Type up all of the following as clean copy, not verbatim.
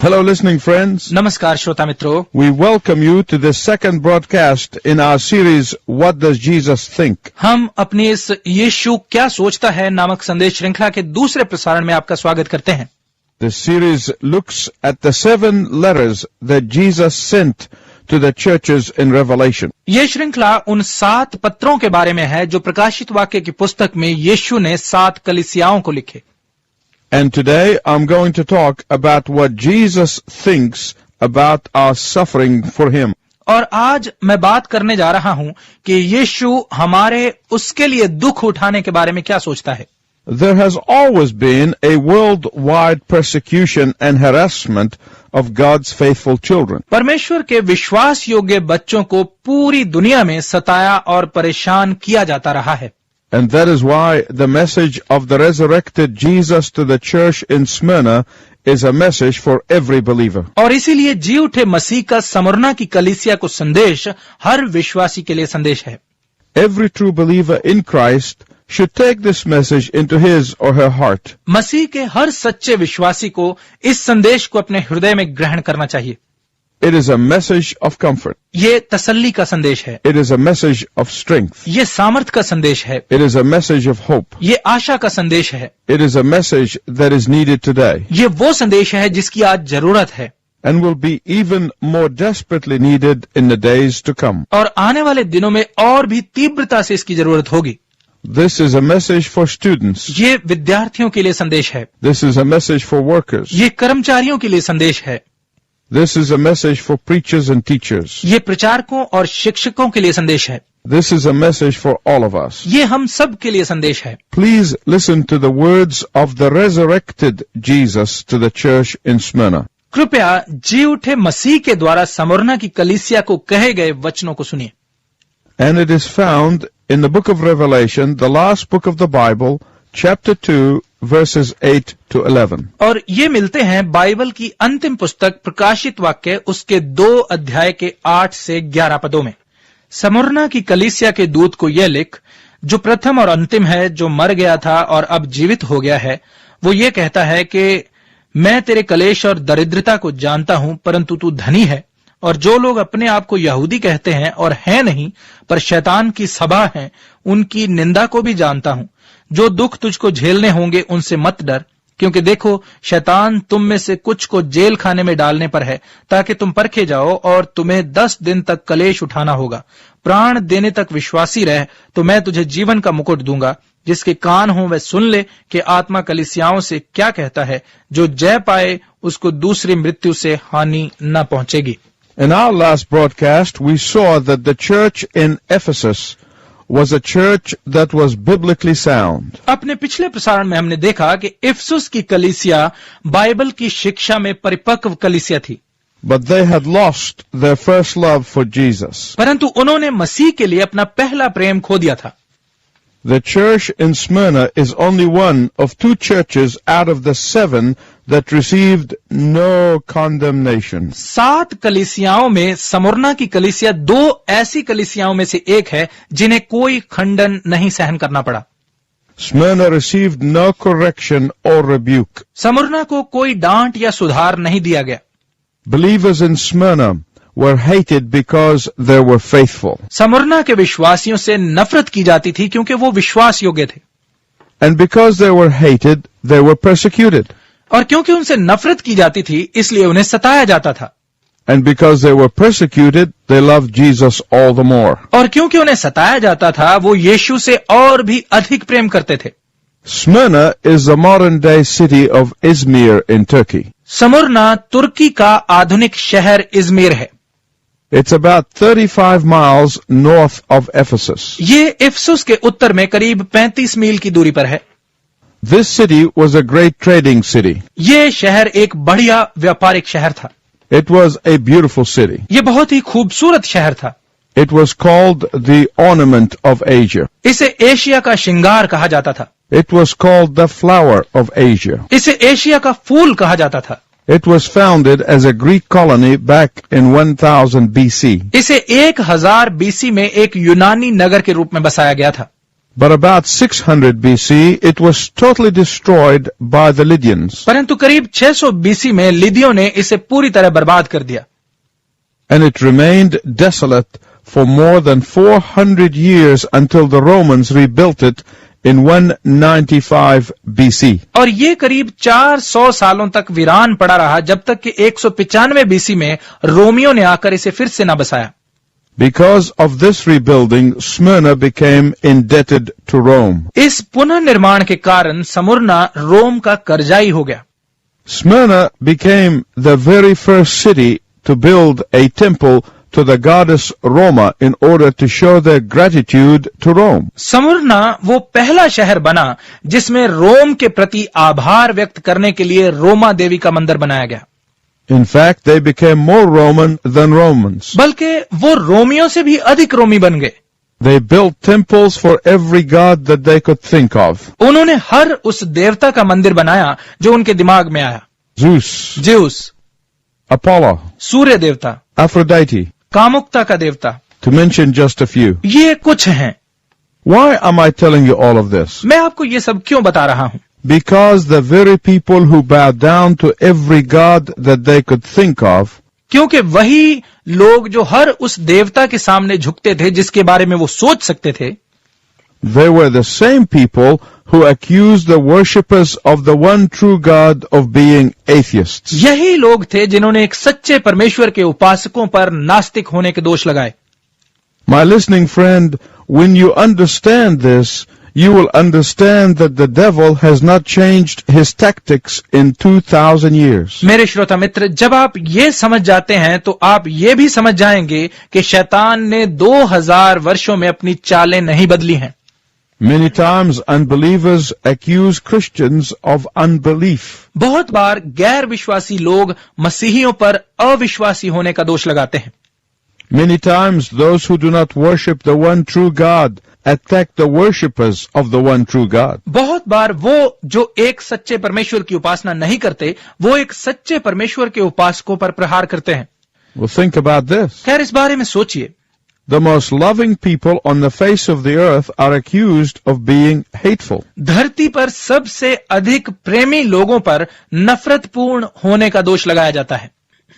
Hello listening friends. नमस्कार श्रोता मित्रों, We welcome you to the second broadcast in our series What Does Jesus Think? हम अपनी इस यीशु क्या सोचता है नामक संदेश श्रृंखला के दूसरे प्रसारण में आपका स्वागत करते हैं। This series looks at the 7 letters that Jesus sent to the churches in Revelation. ये श्रृंखला उन 7 पत्रों के बारे में है जो प्रकाशित वाक्य की पुस्तक में यीशु ने 7 कलीसियाओं को लिखे। And today I'm going to talk about what Jesus thinks about our suffering for him. और आज मैं बात करने जा रहा हूं कि यीशु हमारे उसके लिए दुख उठाने के बारे में क्या सोचता है। There has always been a worldwide persecution and harassment of God's faithful children. परमेश्वर के विश्वास योग्य बच्चों को पूरी दुनिया में सताया और परेशान किया जाता रहा है। And that is why the message of the resurrected Jesus to the church in Smyrna is a message for every believer. और इसीलिए जी उठे मसीह का स्मुरना की कलीसिया को संदेश हर विश्वासी के लिए संदेश है। Every true believer in Christ should take this message into his or her heart. मसीह के हर सच्चे विश्वासी को इस संदेश को अपने हृदय में ग्रहण करना चाहिए। It is a message of comfort. ये तसल्ली का संदेश है। It is a message of strength. ये सामर्थ का संदेश है। It is a message of hope. ये आशा का संदेश है। It is a message that is needed today. ये वो संदेश है जिसकी आज जरूरत है And will be even more desperately needed in the days to come. और आने वाले दिनों में और भी तीव्रता से इसकी जरूरत होगी। This is a message for students. ये विद्यार्थियों के लिए संदेश है। This is a message for workers. ये कर्मचारियों के लिए संदेश है। This is a message for preachers and teachers. ये प्रचारकों और शिक्षकों के लिए संदेश है। This is a message for all of us. ये हम सब के लिए संदेश है। Please listen to the words of the resurrected Jesus to the church in Smyrna. कृपया जी उठे मसीह के द्वारा स्मुरना की कलीसिया को कहे गए वचनों को सुनिए। And it is found in the book of Revelation, the last book of the Bible, chapter 2, verses 8 to 11. और ये मिलते हैं बाइबल की अंतिम पुस्तक प्रकाशित वाक्य उसके 2 अध्याय के 8 से 11 पदों में। स्मुरना की कलीसिया के दूत को यह लिख, जो प्रथम और अंतिम है, जो मर गया था और अब जीवित हो गया है, वो ये कहता है कि मैं तेरे कलेश और दरिद्रता को जानता हूं, परंतु तू धनी है, और जो लोग अपने आप को यहूदी कहते हैं और हैं नहीं पर शैतान की सभा हैं, उनकी निंदा को भी जानता हूं। जो दुख तुझको झेलने होंगे उनसे मत डर, क्योंकि देखो शैतान तुम में से कुछ को जेल खाने में डालने पर है, ताकि तुम परखे जाओ, और तुम्हें 10 दिन तक कलेश उठाना होगा। प्राण देने तक विश्वासी रह, तो मैं तुझे जीवन का मुकुट दूंगा। जिसके कान हो वह सुन ले कि आत्मा कलीसियाओं से क्या कहता है। जो जय पाए उसको दूसरी मृत्यु से हानि न पहुंचेगी। In our last broadcast, we saw that the church in Ephesus was a church that was biblically sound. अपने पिछले प्रसारण में हमने देखा कि इफसुस की कलीसिया बाइबल की शिक्षा में परिपक्व कलीसिया थी। But they had lost their first love for Jesus. परंतु उन्होंने मसीह के लिए अपना पहला प्रेम खो दिया था। The church in Smyrna is only one of 2 churches out of the 7 that received no condemnation. 7 कलीसियाओं में स्मुरना की कलीसिया 2 ऐसी कलीसियाओं में से एक है जिन्हें कोई खंडन नहीं सहन करना पड़ा। Smyrna received no correction or rebuke. Smyrna को कोई डांट या सुधार नहीं दिया गया। Believers in Smyrna were hated because they were faithful. Smyrna के विश्वासियों से नफरत की जाती थी क्योंकि वो विश्वास योग्य थे। And because they were hated, they were persecuted. और क्योंकि उनसे नफरत की जाती थी इसलिए उन्हें सताया जाता था। And because they were persecuted, they loved Jesus all the more. और क्योंकि उन्हें सताया जाता था वो यीशु से और भी अधिक प्रेम करते थे। Smyrna is the modern day city of Izmir in Turkey. Smyrna तुर्की का आधुनिक शहर इजमीर है। It's about 35 miles north of Ephesus. ये इफसुस के उत्तर में करीब 35 मील की दूरी पर है। This city was a great trading city. ये शहर एक बढ़िया व्यापारिक शहर था। It was a beautiful city. ये बहुत ही खूबसूरत शहर था। It was called the ornament of Asia. इसे एशिया का श्रृंगार कहा जाता था। It was called the flower of Asia. इसे एशिया का फूल कहा जाता था। It was founded as a Greek colony back in 1000 BC. इसे 1000 BC में एक यूनानी नगर के रूप में बसाया गया था। But about 600 BC, it was totally destroyed by the Lydians. परंतु करीब 600 बीसी में लिदियों ने इसे पूरी तरह बर्बाद कर दिया And it remained desolate for more than 400 years until the Romans rebuilt it in 195 BC. और ये करीब 400 सालों तक वीरान पड़ा रहा जब तक कि 195 बीसी में रोमियों ने आकर इसे फिर से न बसाया Because of this rebuilding, Smyrna became indebted to Rome. इस पुनर्निर्माण के कारण समुरना रोम का कर्जाई हो गया Smyrna became the very first city to build a temple to the goddess Roma in order to show their gratitude to Rome. समुरना वो पहला शहर बना जिसमें रोम के प्रति आभार व्यक्त करने के लिए रोमा देवी का मंदिर बनाया गया In fact, they became more Roman than Romans. बल्कि वो रोमियों से भी अधिक रोमी बन गए They built temples for every god that they could think of. उन्होंने हर उस देवता का मंदिर बनाया जो उनके दिमाग में आया Zeus, ज्यूस Apollo, सूर्य देवता Aphrodite, कामुकता का देवता to mention just a few. ये कुछ हैं Why am I telling you all of this? मैं आपको ये सब क्यों बता रहा हूं Because the very people who bowed down to every god that they could think of क्योंकि वही लोग जो हर उस देवता के सामने झुकते थे जिसके बारे में वो सोच सकते थे they were the same people who accused the worshippers of the one true God of being atheists. यही लोग थे जिन्होंने एक सच्चे परमेश्वर के उपासकों पर नास्तिक होने के दोष लगाए My listening friend, when you understand this, you will understand that the devil has not changed his tactics in 2000 years. मेरे श्रोता मित्र जब आप ये समझ जाते हैं तो आप ये भी समझ जाएंगे कि शैतान ने 2000 वर्षों में अपनी चालें नहीं बदली हैं Many times unbelievers accuse Christians of unbelief. बहुत बार गैर विश्वासी लोग मसीहियों पर अविश्वासी होने का दोष लगाते हैं Many times those who do not worship the one true God attack the worshippers of the one true God. बहुत बार वो जो एक सच्चे परमेश्वर की उपासना नहीं करते वो एक सच्चे परमेश्वर के उपासकों पर प्रहार करते हैं Well, think about this. खैर इस बारे में सोचिए The most loving people on the face of the earth are accused of being hateful. धरती पर सबसे अधिक प्रेमी लोगों पर नफरतपूर्ण होने का दोष लगाया जाता है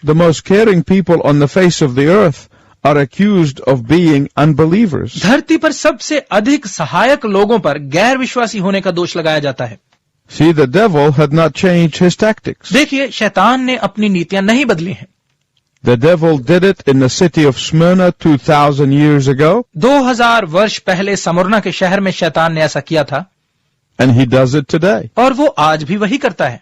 The most caring people on the face of the earth are accused of being unbelievers. धरती पर सबसे अधिक सहायक लोगों पर गैर विश्वासी होने का दोष लगाया जाता है See, the devil had not changed his tactics. देखिए शैतान ने अपनी नीतियां नहीं बदली हैं The devil did it in the city of Smyrna 2000 years ago, 2000 वर्ष पहले समुरना के शहर में शैतान ने ऐसा किया था and he does it today. और वो आज भी वही करता है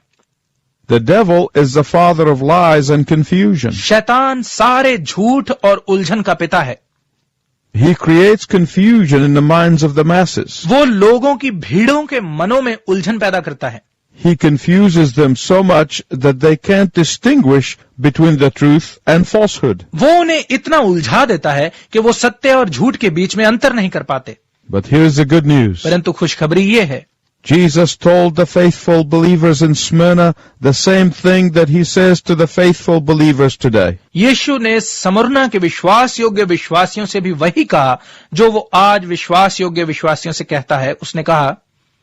The devil is the father of lies and confusion. शैतान सारे झूठ और उलझन का पिता है He creates confusion in the minds of the masses. वो लोगों की भीड़ों के मनों में उलझन पैदा करता है He confuses them so much that they can't distinguish between the truth and falsehood. वो उन्हें इतना उलझा देता है कि वो सत्य और झूठ के बीच में अंतर नहीं कर पाते But here's the good news. परंतु खुशखबरी ये है Jesus told the faithful believers in Smyrna the same thing that he says to the faithful believers today. यीशु ने समुरना के विश्वास योग्य विश्वासियों से भी वही कहा जो वो आज विश्वास योग्य विश्वासियों से कहता है उसने कहा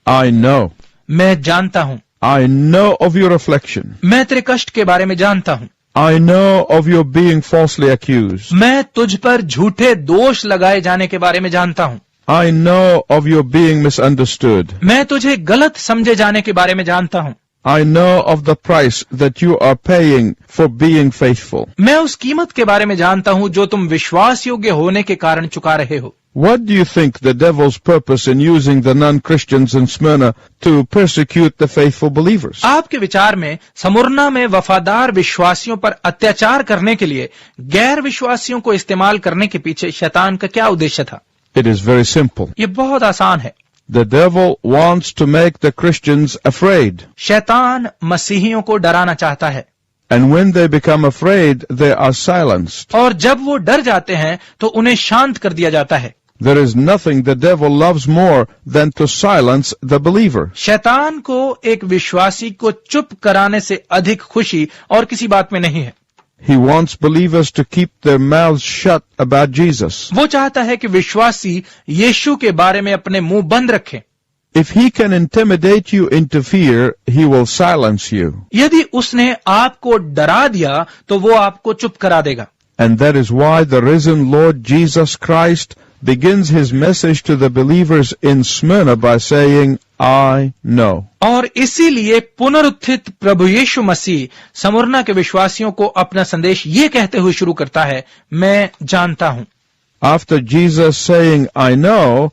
I know. मैं जानता हूं I know of your affliction. मैं तेरे कष्ट के बारे में जानता हूं I know of your being falsely accused. मैं तुझ पर झूठे दोष लगाए जाने के बारे में जानता हूं I know of your being misunderstood. मैं तुझे गलत समझे जाने के बारे में जानता हूं I know of the price that you are paying for being faithful. मैं उस कीमत के बारे में जानता हूं जो तुम विश्वास योग्य होने के कारण चुका रहे हो What do you think the devil's purpose in using the non-Christians in Smyrna to persecute the faithful believers? आपके विचार में समुरना में वफादार विश्वासियों पर अत्याचार करने के लिए गैर विश्वासियों को इस्तेमाल करने के पीछे शैतान का क्या उद्देश्य था It is very simple. ये बहुत आसान है The devil wants to make the Christians afraid. शैतान मसीहियों को डराना चाहता है And when they become afraid, they are silenced. और जब वो डर जाते हैं तो उन्हें शांत कर दिया जाता है There is nothing the devil loves more than to silence the believer. शैतान को एक विश्वासी को चुप कराने से अधिक खुशी और किसी बात में नहीं है He wants believers to keep their mouths shut about Jesus. वो चाहता है कि विश्वासी यीशु के बारे में अपने मुंह बंद रखें। If he can intimidate you into fear, he will silence you. यदि उसने आपको डरा दिया तो वो आपको चुप करा देगा। And that is why the risen Lord Jesus Christ begins his message to the believers in Smyrna by saying, I know. और इसीलिए पुनरुत्थित प्रभु यीशु मसीह स्मुरना के विश्वासियों को अपना संदेश ये कहते हुए शुरू करता है, मैं जानता हूं। After Jesus saying, I know,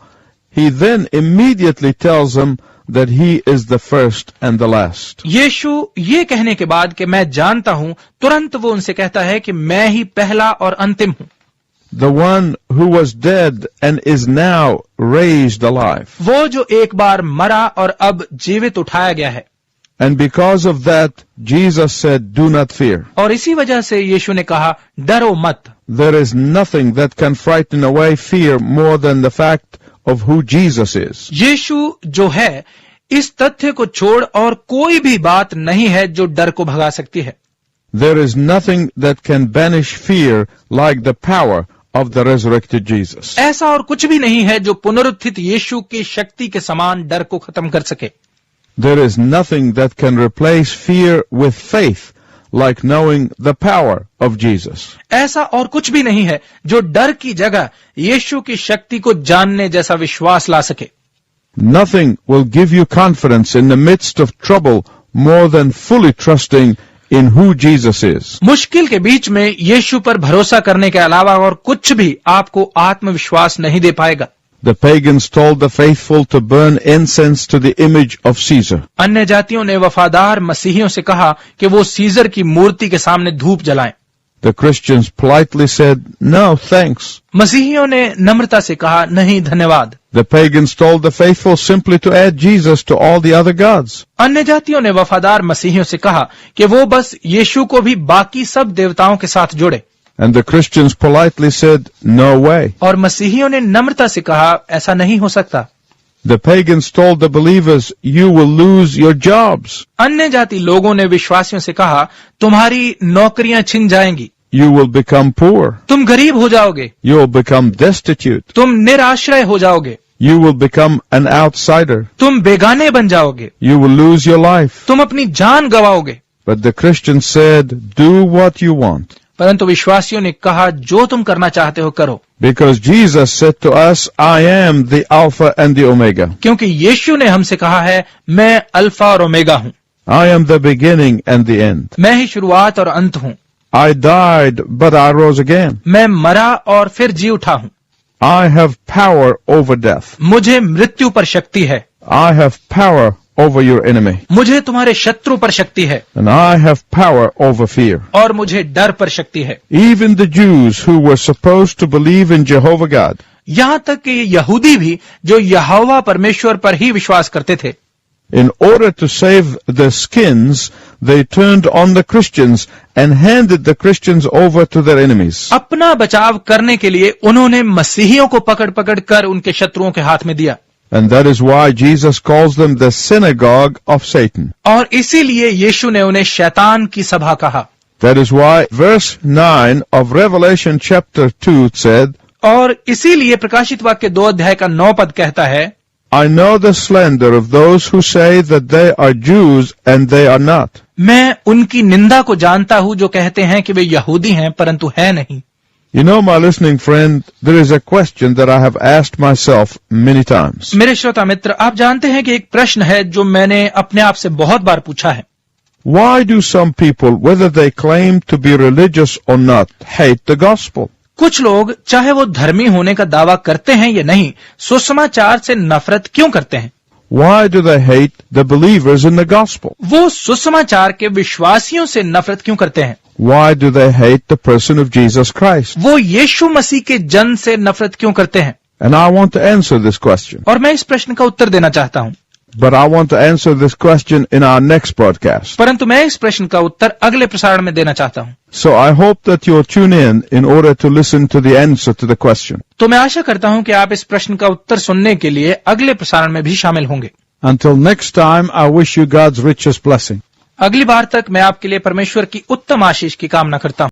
he then immediately tells them that he is the first and the last. यीशु ये कहने के बाद कि मैं जानता हूं, तुरंत वो उनसे कहता है कि मैं ही पहला और अंतिम हूं। The one who was dead and is now raised alive. वो जो एक बार मरा और अब जीवित उठाया गया है। And because of that, Jesus said, do not fear. और इसी वजह से यीशु ने कहा, डरो मत। There is nothing that can frighten away fear more than the fact of who Jesus is. यीशु जो है, इस तथ्य को छोड़ और कोई भी बात नहीं है जो डर को भगा सकती है। There is nothing that can banish fear like the power of the resurrected Jesus. ऐसा और कुछ भी नहीं है जो पुनरुत्थित यीशु की शक्ति के समान डर को खत्म कर सके। There is nothing that can replace fear with faith like knowing the power of Jesus. ऐसा और कुछ भी नहीं है जो डर की जगह यीशु की शक्ति को जानने जैसा विश्वास ला सके। Nothing will give you confidence in the midst of trouble more than fully trusting in who Jesus is. मुश्किल के बीच में यीशु पर भरोसा करने के अलावा और कुछ भी आपको आत्मविश्वास नहीं दे पाएगा। The pagans told the faithful to burn incense to the image of Caesar. अन्य जातियों ने वफादार मसीहियों से कहा कि वो सीजर की मूर्ति के सामने धूप जलाएं। The Christians politely said, no, thanks. मसीहियों ने नम्रता से कहा, नहीं धन्यवाद। The pagans told the faithful simply to add Jesus to all the other gods. अन्य जातियों ने वफादार मसीहियों से कहा कि वो बस यीशु को भी बाकी सब देवताओं के साथ जोड़े। And the Christians politely said, no way. और मसीहियों ने नम्रता से कहा, ऐसा नहीं हो सकता। The pagans told the believers, you will lose your jobs. अन्य जाति लोगों ने विश्वासियों से कहा, तुम्हारी नौकरियां छिन जाएंगी। You will become poor. तुम गरीब हो जाओगे। You will become destitute. तुम निराश्रय हो जाओगे। You will become an outsider. तुम बेगाने बन जाओगे। You will lose your life. तुम अपनी जान गवाओगे। But the Christians said, do what you want. परंतु विश्वासियों ने कहा, जो तुम करना चाहते हो करो। Because Jesus said to us, I am the Alpha and the Omega. क्योंकि यीशु ने हमसे कहा है, मैं अल्फा और ओमेगा हूँ। I am the beginning and the end. मैं ही शुरुआत और अंत हूँ। I died, but I rose again. मैं मरा और फिर जी उठा हूँ। I have power over death. मुझे मृत्यु पर शक्ति है। I have power over your enemy. मुझे तुम्हारे शत्रु पर शक्ति है। And I have power over fear. और मुझे डर पर शक्ति है। Even the Jews who were supposed to believe in Jehovah God. यहाँ तक कि यहूदी भी जो यहोवा परमेश्वर पर ही विश्वास करते थे, In order to save their skins, they turned on the Christians and handed the Christians over to their enemies. अपना बचाव करने के लिए उन्होंने मसीहियों को पकड़ पकड़ कर उनके शत्रुओं के हाथ में दिया। And that is why Jesus calls them the synagogue of Satan. और इसीलिए यीशु ने उन्हें शैतान की सभा कहा। That is why verse 9 of Revelation chapter 2 said, और इसीलिए प्रकाशित वाक्य 2 अध्याय का 9 पद कहता है, I know the slander of those who say that they are Jews and they are not. मैं उनकी निंदा को जानता हूं जो कहते हैं कि वे यहूदी हैं परंतु है नहीं। You know, my listening friend, there is a question that I have asked myself many times. मेरे श्रोता मित्र, आप जानते हैं कि एक प्रश्न है जो मैंने अपने आप से बहुत बार पूछा है। Why do some people, whether they claim to be religious or not, hate the gospel? कुछ लोग चाहे वो धर्मी होने का दावा करते हैं या नहीं, सुसमाचार से नफरत क्यों करते हैं? Why do they hate the believers in the gospel? वो सुसमाचार के विश्वासियों से नफरत क्यों करते हैं? Why do they hate the person of Jesus Christ? वो यीशु मसीह के जन से नफरत क्यों करते हैं? And I want to answer this question. और मैं इस प्रश्न का उत्तर देना चाहता हूं। But I want to answer this question in our next broadcast. परंतु मैं इस प्रश्न का उत्तर अगले प्रसारण में देना चाहता हूं। So I hope that you'll tune in order to listen to the answer to the question. तो मैं आशा करता हूं कि आप इस प्रश्न का उत्तर सुनने के लिए अगले प्रसारण में भी शामिल होंगे। Until next time, I wish you God's richest blessing. अगली बार तक मैं आपके लिए परमेश्वर की उत्तम आशीष की कामना करता हूं।